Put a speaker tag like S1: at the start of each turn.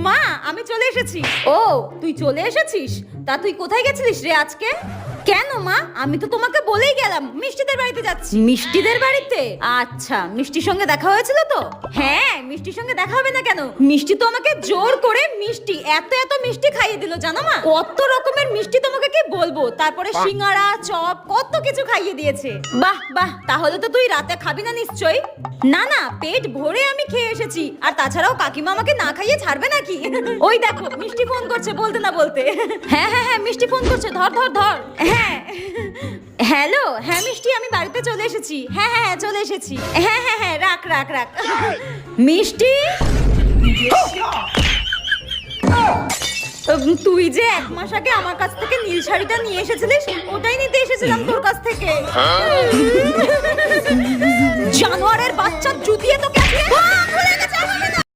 S1: মা আমি চলে এসেছি। ও তুই চলে এসেছিস? তা তুই কোথায় গেছিলিস রে আজকে? কেন মা, আমি তো তোমাকে বলেই গেলাম মিষ্টিদের বাড়িতে যাচ্ছি। মিষ্টিদের বাড়িতে? আচ্ছা, মিষ্টির সঙ্গে দেখা হয়েছিল তো? হ্যাঁ, মিষ্টির সঙ্গে দেখা হবে না কেন? মিষ্টি তো আমাকে জোর করে মিষ্টি এত এত মিষ্টি খাইয়ে দিল জানো মা। কত রকমের মিষ্টি তোমাকে কি বলবো, তারপরে সিঙ্গারা চপ কত কিছু খাইয়ে দিয়েছে। বাহ বাহ, তাহলে তো তুই রাতে খাবি না নিশ্চয়ই? না না, পেট ভরে আমি খেয়ে এসেছি। আর তাছাড়াও কাকিমা আমাকে না খাইয়ে ছাড়বে নাকি? ওই দেখো মিষ্টি ফোন করছে বলতে না বলতে। হ্যাঁ হ্যাঁ হ্যাঁ, মিষ্টি ফোন করছে, ধর ধর ধর। হ্যাঁ হ্যালো, হ্যাঁ মিষ্টি আমি বাড়িতে চলে এসেছি। হ্যাঁ হ্যাঁ হ্যাঁ চলে এসেছি। হ্যাঁ হ্যাঁ হ্যাঁ, রাখ রাখ রাখ। মিষ্টি, তুই যে 1 মাস আগে আমার কাছ থেকে নীল শাড়িটা নিয়ে এসেছিলিস, ওটাই নিতে এসেছিলাম তোর কাছ থেকে। জানোয়ারের বাচ্চা জুতিয়ে তোকে